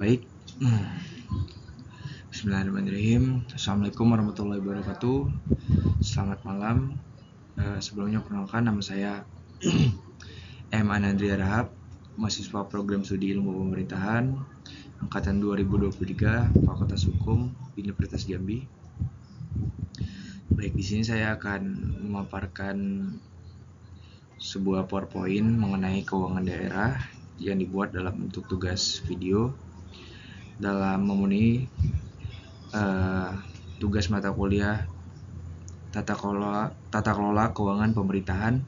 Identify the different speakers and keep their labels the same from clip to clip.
Speaker 1: Baik. Bismillahirrahmanirrahim. Assalamualaikum warahmatullahi wabarakatuh. Selamat malam. Sebelumnya perkenalkan, nama saya M. Anandria Rahab, mahasiswa program studi ilmu pemerintahan angkatan 2023, Fakultas Hukum Universitas Jambi. Baik, di sini saya akan memaparkan sebuah PowerPoint mengenai keuangan daerah yang dibuat dalam bentuk tugas video dalam memenuhi tugas mata kuliah Tata Kelola Keuangan Pemerintahan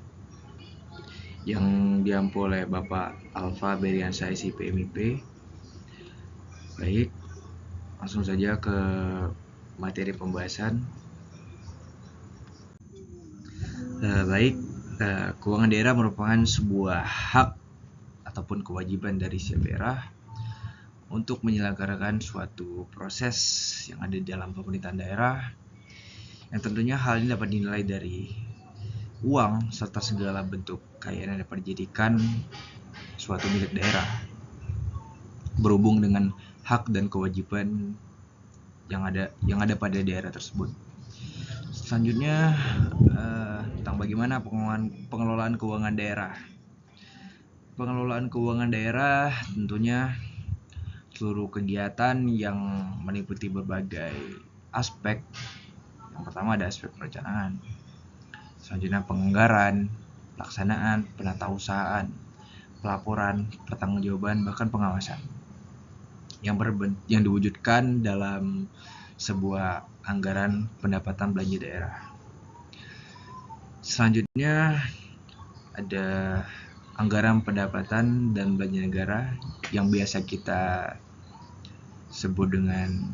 Speaker 1: yang diampu oleh Bapak Alfa Beriansyah SIP MIP. Baik, langsung saja ke materi pembahasan. Keuangan daerah merupakan sebuah hak ataupun kewajiban dari setiap daerah untuk menyelenggarakan suatu proses yang ada di dalam pemerintahan daerah, yang tentunya hal ini dapat dinilai dari uang serta segala bentuk kekayaan yang dapat dijadikan suatu milik daerah berhubung dengan hak dan kewajiban yang ada pada daerah tersebut. Selanjutnya tentang bagaimana pengelolaan keuangan daerah. Pengelolaan keuangan daerah tentunya seluruh kegiatan yang meliputi berbagai aspek. Yang pertama ada aspek perencanaan, selanjutnya penganggaran, pelaksanaan, penatausahaan, pelaporan, pertanggungjawaban, bahkan pengawasan yang diwujudkan dalam sebuah anggaran pendapatan belanja daerah. Selanjutnya ada anggaran pendapatan dan belanja negara yang biasa kita sebut dengan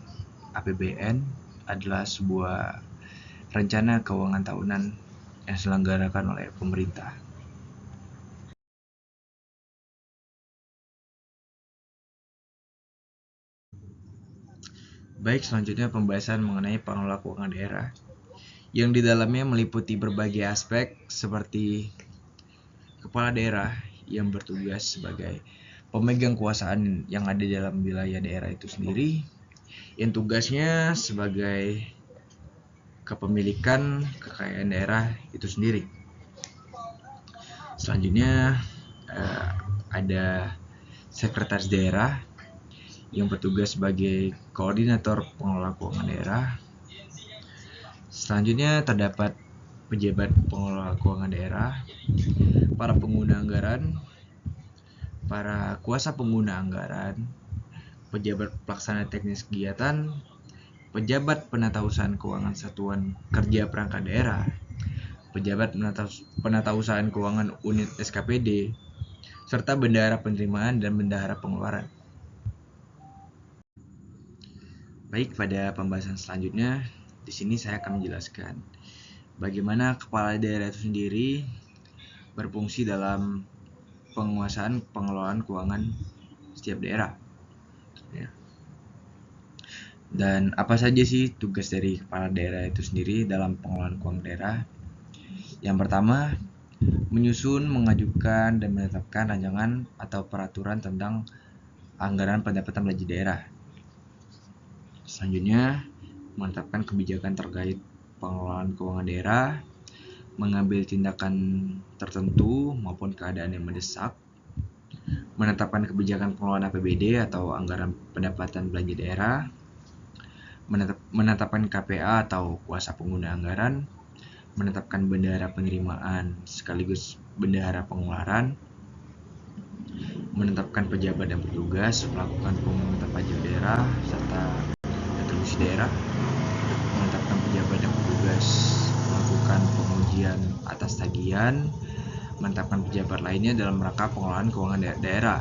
Speaker 1: APBN, adalah sebuah rencana keuangan tahunan yang diselenggarakan oleh pemerintah. Baik, selanjutnya pembahasan mengenai pengelola keuangan daerah yang di dalamnya meliputi berbagai aspek seperti kepala daerah yang bertugas sebagai pemegang kekuasaan yang ada dalam wilayah daerah itu sendiri, yang tugasnya sebagai kepemilikan kekayaan daerah itu sendiri. Selanjutnya ada sekretaris daerah yang bertugas sebagai koordinator pengelola keuangan daerah. Selanjutnya terdapat pejabat pengelola keuangan daerah, para pengguna anggaran, para kuasa pengguna anggaran, pejabat pelaksana teknis kegiatan, pejabat penatausahaan keuangan satuan kerja perangkat daerah, pejabat penatausahaan keuangan unit SKPD, serta bendahara penerimaan dan bendahara pengeluaran. Baik, pada pembahasan selanjutnya, di sini saya akan menjelaskan bagaimana kepala daerah itu sendiri berfungsi dalam penguasaan pengelolaan keuangan setiap daerah. Dan apa saja sih tugas dari kepala daerah itu sendiri dalam pengelolaan keuangan daerah? Yang pertama, menyusun, mengajukan, dan menetapkan rancangan atau peraturan tentang anggaran pendapatan belanja daerah. Selanjutnya, menetapkan kebijakan terkait pengelolaan keuangan daerah, mengambil tindakan tertentu maupun keadaan yang mendesak, menetapkan kebijakan pengelolaan APBD atau anggaran pendapatan belanja daerah, menetapkan KPA atau kuasa pengguna anggaran, menetapkan bendahara penerimaan sekaligus bendahara pengeluaran, menetapkan pejabat yang bertugas melakukan pemungutan pajak daerah serta retribusi daerah, menetapkan pejabat yang bertugas melakukan pengujian atas tagihan, menetapkan pejabat lainnya dalam rangka pengelolaan keuangan daerah,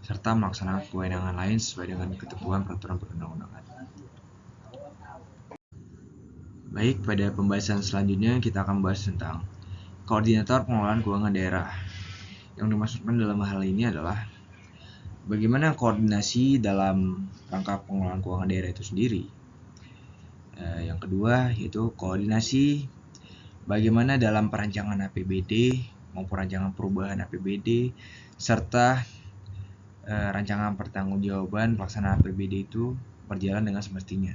Speaker 1: serta melaksanakan kewenangan lain sesuai dengan ketentuan peraturan perundang-undangan. Baik, pada pembahasan selanjutnya kita akan membahas tentang koordinator pengelolaan keuangan daerah. Yang dimaksudkan dalam hal ini adalah bagaimana koordinasi dalam rangka pengelolaan keuangan daerah itu sendiri. Yang kedua yaitu koordinasi bagaimana dalam perancangan APBD maupun perancangan perubahan APBD serta rancangan pertanggungjawaban pelaksanaan APBD itu berjalan dengan semestinya.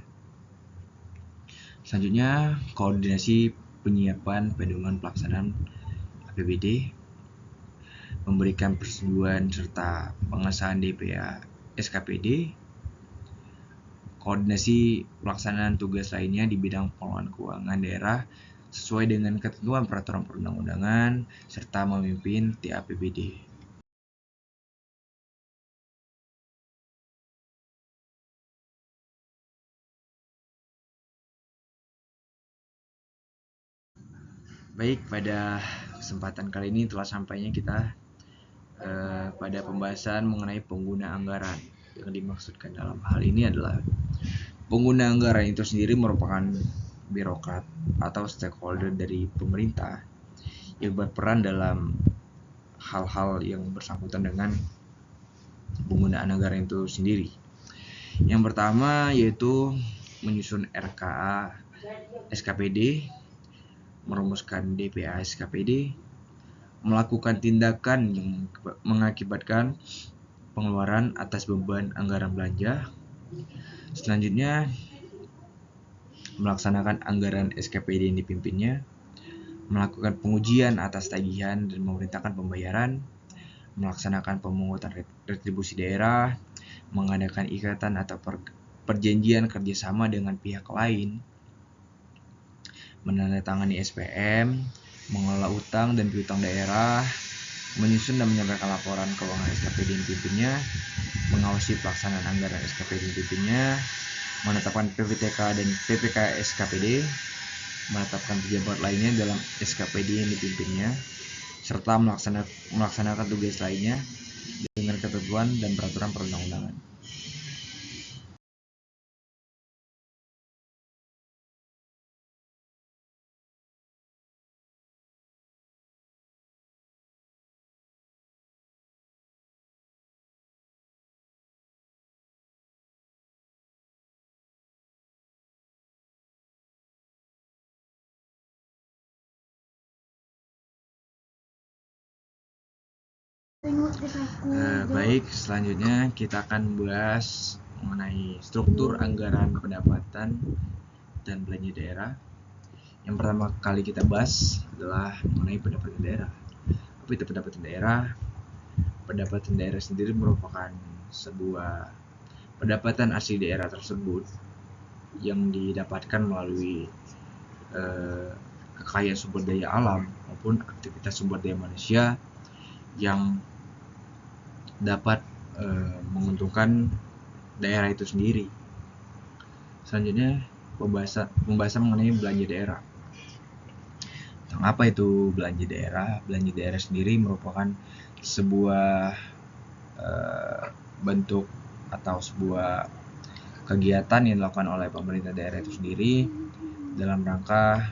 Speaker 1: Selanjutnya, koordinasi penyiapan pedoman pelaksanaan APBD, memberikan persetujuan serta pengesahan DPA SKPD, koordinasi pelaksanaan tugas lainnya di bidang pengelolaan keuangan daerah sesuai dengan ketentuan peraturan perundang-undangan, serta memimpin TAPBD. Baik, pada kesempatan kali ini telah sampainya kita pada pembahasan mengenai pengguna anggaran. Yang dimaksudkan dalam hal ini adalah pengguna anggaran itu sendiri merupakan birokrat atau stakeholder dari pemerintah yang berperan dalam hal-hal yang bersangkutan dengan penggunaan anggaran itu sendiri. Yang pertama yaitu menyusun RKA SKPD, merumuskan DPA SKPD, melakukan tindakan yang mengakibatkan pengeluaran atas beban anggaran belanja. Selanjutnya, melaksanakan anggaran SKPD yang dipimpinnya, melakukan pengujian atas tagihan dan memerintahkan pembayaran, melaksanakan pemungutan retribusi daerah, mengadakan ikatan atau perjanjian kerjasama dengan pihak lain, menandatangani SPM, mengelola utang dan piutang daerah, menyusun dan menyampaikan laporan keuangan SKPD yang dipimpinnya, mengawasi pelaksanaan anggaran SKPD yang dipimpinnya, menetapkan PPTK dan PPK SKPD, menetapkan pejabat lainnya dalam SKPD yang dipimpinnya, serta melaksanakan tugas lainnya dengan ketentuan dan peraturan perundang-undangan. Baik, selanjutnya kita akan membahas mengenai struktur anggaran pendapatan dan belanja daerah. Yang pertama kali kita bahas adalah mengenai pendapatan daerah. Apa itu pendapatan daerah? Pendapatan daerah sendiri merupakan sebuah pendapatan asli daerah tersebut yang didapatkan melalui kekayaan sumber daya alam maupun aktivitas sumber daya manusia yang dapat menguntungkan daerah itu sendiri. Selanjutnya, pembahasan mengenai belanja daerah. Tentang apa itu belanja daerah? Belanja daerah sendiri merupakan sebuah bentuk atau sebuah kegiatan yang dilakukan oleh pemerintah daerah itu sendiri dalam rangka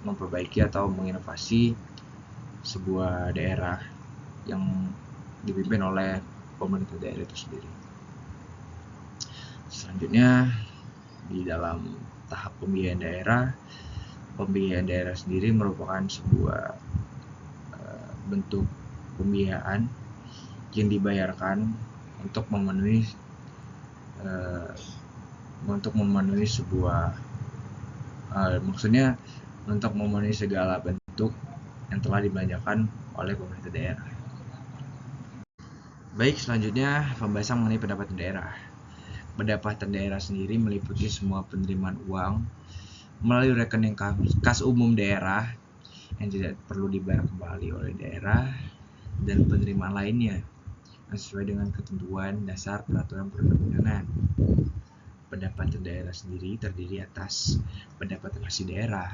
Speaker 1: memperbaiki atau menginovasi sebuah daerah yang dipimpin oleh pemerintah daerah itu sendiri. Selanjutnya, di dalam tahap pembiayaan daerah sendiri merupakan sebuah bentuk pembiayaan yang dibayarkan untuk memenuhi sebuah maksudnya untuk memenuhi segala bentuk yang telah dibelanjakan oleh pemerintah daerah. Baik, selanjutnya pembahasan mengenai pendapatan daerah. Pendapatan daerah sendiri meliputi semua penerimaan uang melalui rekening kas umum daerah yang tidak perlu dibayar kembali oleh daerah dan penerimaan lainnya sesuai dengan ketentuan dasar peraturan perundang-undangan. Pendapatan daerah sendiri terdiri atas pendapatan asli daerah,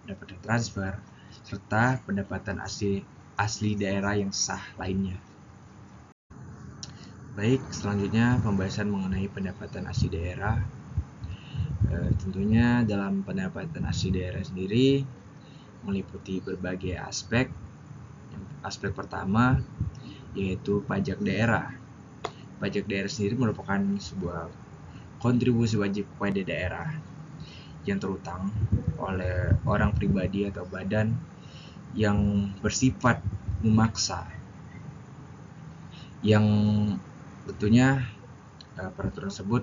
Speaker 1: pendapatan transfer, serta pendapatan asli daerah yang sah lainnya. Baik, selanjutnya pembahasan mengenai pendapatan asli daerah. Tentunya dalam pendapatan asli daerah sendiri meliputi berbagai aspek. Aspek pertama yaitu pajak daerah. Pajak daerah sendiri merupakan sebuah kontribusi wajib kepada daerah yang terutang oleh orang pribadi atau badan yang bersifat memaksa yang tentunya peraturan tersebut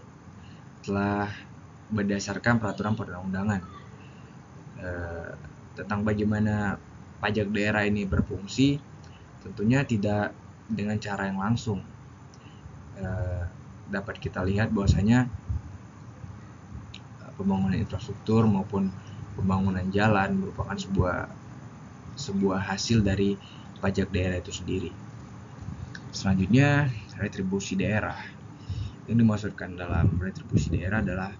Speaker 1: telah berdasarkan peraturan perundang-undangan tentang bagaimana pajak daerah ini berfungsi. Tentunya tidak dengan cara yang langsung. Dapat kita lihat bahwasanya pembangunan infrastruktur maupun pembangunan jalan merupakan sebuah hasil dari pajak daerah itu sendiri. Selanjutnya, retribusi daerah. Yang dimaksudkan dalam retribusi daerah adalah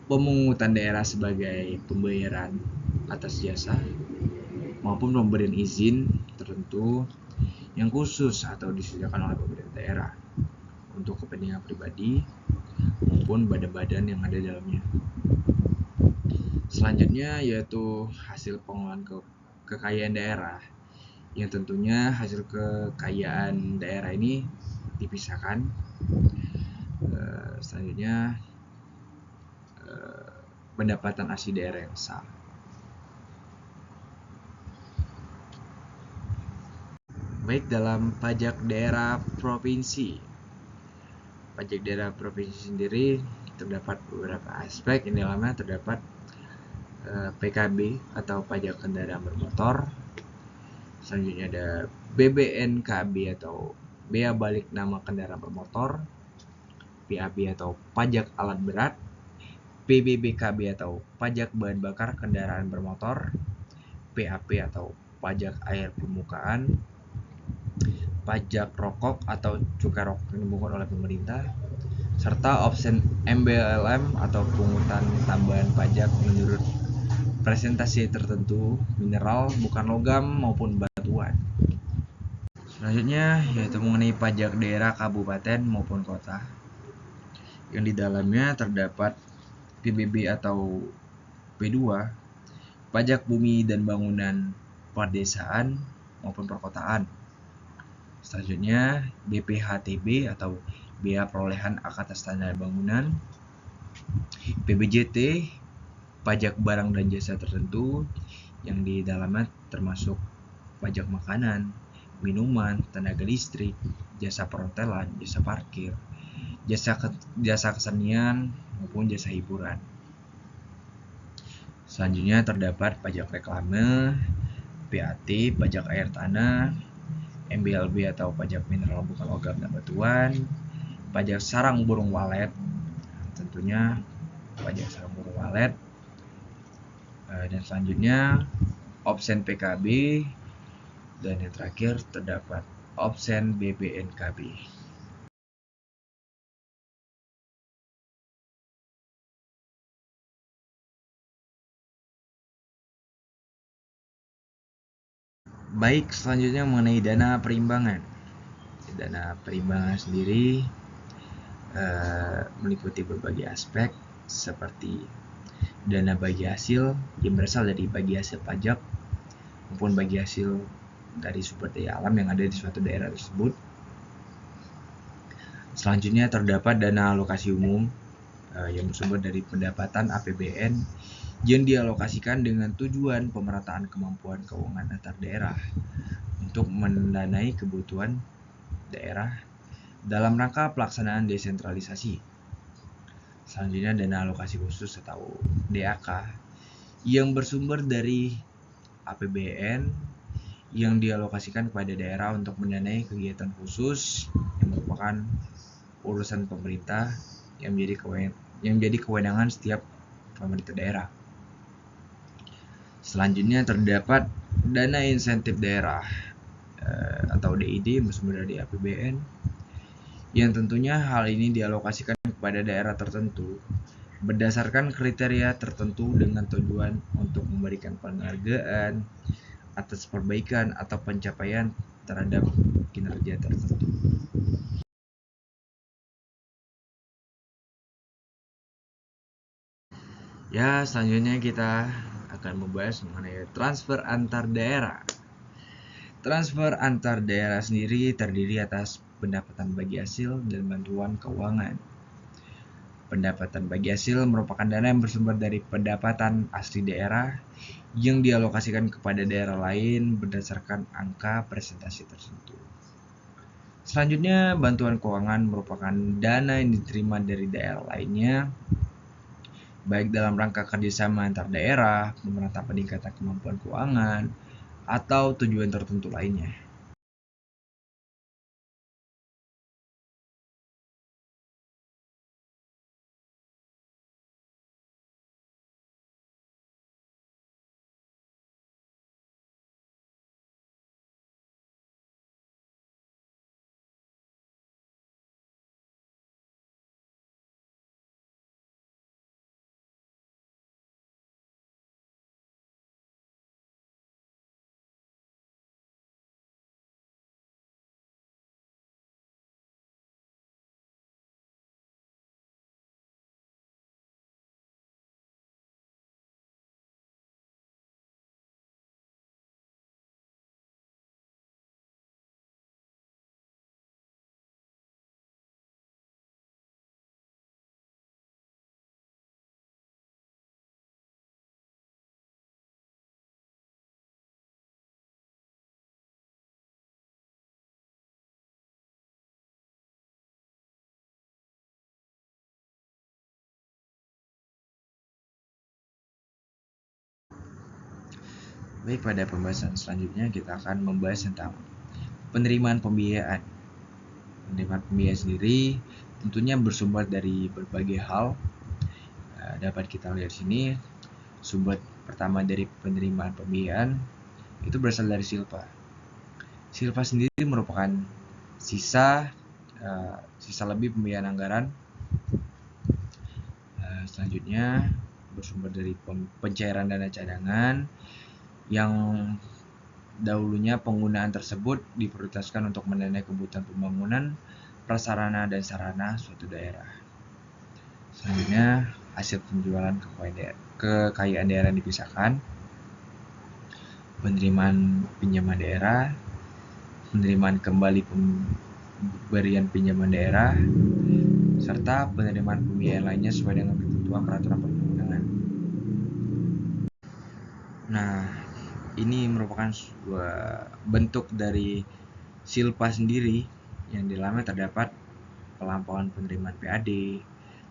Speaker 1: pemungutan daerah sebagai pembayaran atas jasa maupun pemberian izin tertentu yang khusus atau disediakan oleh pemerintah daerah untuk kepentingan pribadi maupun badan-badan yang ada di dalamnya. Selanjutnya yaitu hasil pengelolaan kekayaan daerah, yang tentunya hasil kekayaan daerah ini dipisahkan. Selanjutnya pendapatan asli daerah yang sah. Baik, dalam pajak daerah provinsi. Pajak daerah provinsi sendiri terdapat beberapa aspek. Yang dalamnya terdapat PKB atau pajak kendaraan bermotor. Selanjutnya ada BBNKB atau bea balik nama kendaraan bermotor, PAB atau pajak alat berat, PBBKB atau pajak bahan bakar kendaraan bermotor, PAP atau pajak air permukaan, pajak rokok atau cukai rokok yang dipungut oleh pemerintah, serta option MBLM atau pungutan tambahan pajak menurut presentasi tertentu mineral bukan logam maupun batuan. Selanjutnya yaitu mengenai pajak daerah kabupaten maupun kota, yang di dalamnya terdapat PBB atau P2, pajak bumi dan bangunan perdesaan maupun perkotaan. Selanjutnya BPHTB atau bea perolehan hak atas tanah bangunan, PBJT, pajak barang dan jasa tertentu, yang di dalamnya termasuk pajak makanan, minuman, tenaga listrik, jasa perhotelan, jasa parkir, jasa kesenian maupun jasa hiburan. Selanjutnya terdapat pajak reklame, PAT, pajak air tanah, MBLB atau pajak mineral bukan logam dan batuan, pajak sarang burung walet, tentunya pajak sarang burung walet, dan selanjutnya opsen PKB, dan yang terakhir terdapat opsen BBNKB. Baik, selanjutnya mengenai dana perimbangan. Dana perimbangan sendiri meliputi berbagai aspek seperti dana bagi hasil yang berasal dari bagi hasil pajak maupun bagi hasil dari sumber daya alam yang ada di suatu daerah tersebut. Selanjutnya terdapat dana alokasi umum yang bersumber dari pendapatan APBN yang dialokasikan dengan tujuan pemerataan kemampuan keuangan antar daerah untuk mendanai kebutuhan daerah dalam rangka pelaksanaan desentralisasi. Selanjutnya dana alokasi khusus atau DAK yang bersumber dari APBN yang dialokasikan kepada daerah untuk mendanai kegiatan khusus yang merupakan urusan pemerintah yang menjadi kewenangan setiap pemerintah daerah. Selanjutnya terdapat dana insentif daerah atau DID bersumber dari APBN, yang tentunya hal ini dialokasikan kepada daerah tertentu berdasarkan kriteria tertentu dengan tujuan untuk memberikan penghargaan atas perbaikan atau pencapaian terhadap kinerja tertentu. Ya, selanjutnya kita akan membahas mengenai transfer antar daerah. Transfer antar daerah sendiri terdiri atas pendapatan bagi hasil dan bantuan keuangan. Pendapatan bagi hasil merupakan dana yang bersumber dari pendapatan asli daerah yang dialokasikan kepada daerah lain berdasarkan angka presentasi tertentu. Selanjutnya, bantuan keuangan merupakan dana yang diterima dari daerah lainnya, baik dalam rangka kerjasama antar daerah, pemerintah peningkatan kemampuan keuangan, atau tujuan tertentu lainnya. Baik, pada pembahasan selanjutnya kita akan membahas tentang penerimaan pembiayaan. Penerimaan pembiayaan sendiri tentunya bersumber dari berbagai hal. Dapat kita lihat sini, sumber pertama dari penerimaan pembiayaan itu berasal dari silpa. Silpa sendiri merupakan sisa lebih pembiayaan anggaran. Selanjutnya bersumber dari pencairan dana cadangan yang dahulunya penggunaan tersebut diprioritaskan untuk mendanai kebutuhan pembangunan prasarana dan sarana suatu daerah. Selanjutnya, hasil penjualan kekayaan daerah dipisahkan, penerimaan pinjaman daerah, penerimaan kembali pemberian pinjaman daerah, serta penerimaan pembiayaan lainnya sesuai dengan ketentuan peraturan perundang-undangan. Nah, ini merupakan sebuah bentuk dari silpa sendiri yang di dalamnya terdapat pelampauan penerimaan PAD,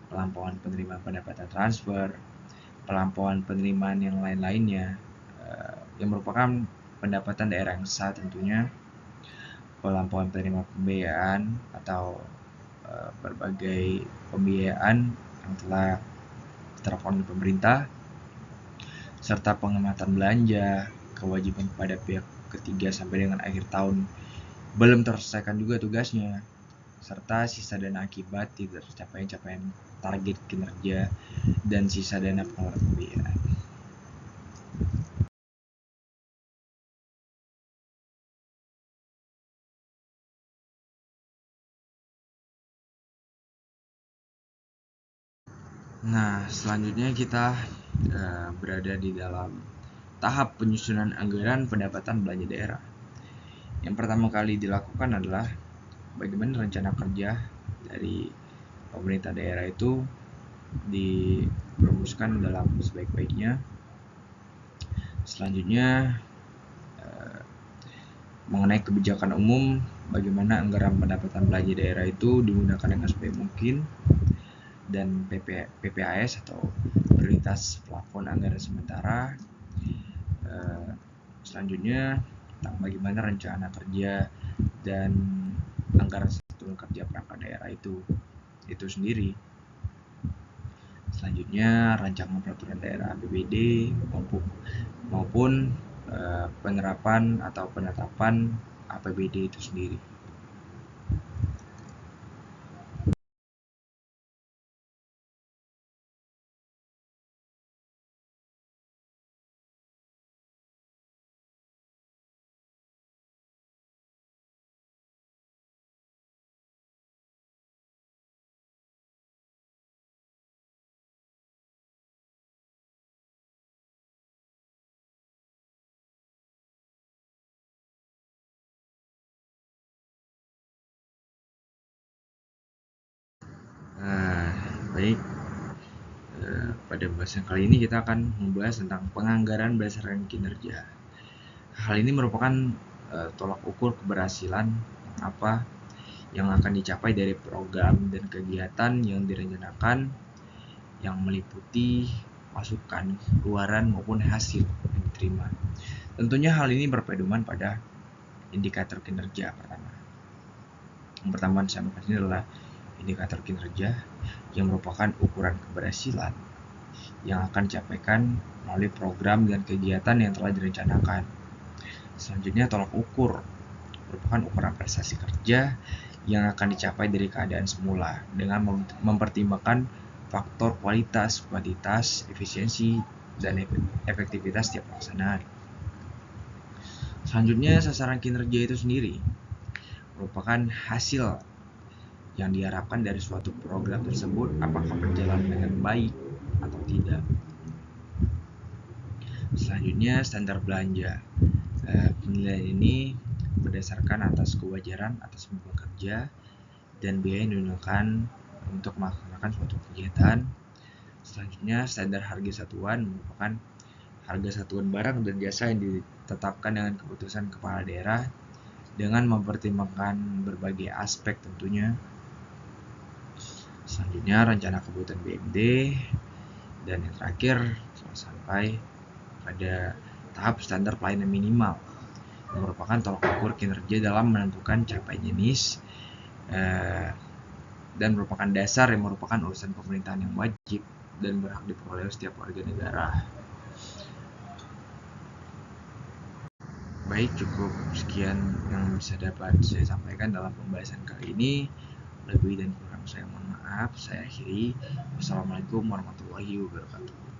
Speaker 1: pelampauan penerimaan pendapatan transfer, pelampauan penerimaan yang lain-lainnya yang merupakan pendapatan daerah yang sah tentunya, pelampauan penerimaan pembiayaan atau berbagai pembiayaan yang telah diterapkan oleh pemerintah, serta pengamatan belanja, kewajiban kepada pihak ketiga sampai dengan akhir tahun belum terselesaikan juga tugasnya, serta sisa dana akibat tidak tercapai capaian target kinerja dan sisa dana pengeluaran pembiayaan. Nah, selanjutnya kita berada di dalam tahap penyusunan anggaran pendapatan belanja daerah. Yang pertama kali dilakukan adalah bagaimana rencana kerja dari pemerintah daerah itu dirumuskan dalam sebaik-baiknya. Selanjutnya mengenai kebijakan umum, bagaimana anggaran pendapatan belanja daerah itu digunakan dengan sebaik mungkin, dan PPAS atau prioritas plafon anggaran sementara. Selanjutnya tentang bagaimana rencana kerja dan anggaran satuan kerja perangkat daerah itu sendiri. Selanjutnya rancangan peraturan daerah APBD maupun penerapan atau penetapan APBD itu sendiri. Baik, pada pembahasan kali ini kita akan membahas tentang penganggaran berdasarkan kinerja. Hal ini merupakan tolak ukur keberhasilan apa yang akan dicapai dari program dan kegiatan yang direncanakan yang meliputi masukan, keluaran maupun hasil yang diterima. Tentunya hal ini berpedoman pada indikator kinerja pertama. Yang pertama saya bahas ini adalah indikator kinerja yang merupakan ukuran keberhasilan yang akan dicapai melalui program dan kegiatan yang telah direncanakan. Selanjutnya tolak ukur merupakan ukuran prestasi kerja yang akan dicapai dari keadaan semula dengan mempertimbangkan faktor kualitas, kuantitas, efisiensi, dan efektivitas setiap pelaksanaan. Selanjutnya sasaran kinerja itu sendiri merupakan hasil yang diharapkan dari suatu program tersebut, apakah berjalan dengan baik atau tidak. Selanjutnya standar belanja. Penilaian ini berdasarkan atas kewajaran atas bekerja dan biaya yang digunakan untuk melaksanakan suatu kegiatan. Selanjutnya standar harga satuan merupakan harga satuan barang dan jasa yang ditetapkan dengan keputusan kepala daerah dengan mempertimbangkan berbagai aspek tentunya. Selanjutnya rencana kebutuhan BMD, dan yang terakhir sampai pada tahap standar pelayanan minimal yang merupakan tolak ukur kinerja dalam menentukan capaian jenis dan merupakan dasar yang merupakan urusan pemerintahan yang wajib dan berhak diperoleh oleh setiap warga negara. Baik, cukup sekian yang bisa dapat saya sampaikan dalam pembahasan kali ini. Lebih dan kurang saya mohon maaf. Saya akhiri. Wassalamualaikum warahmatullahi wabarakatuh.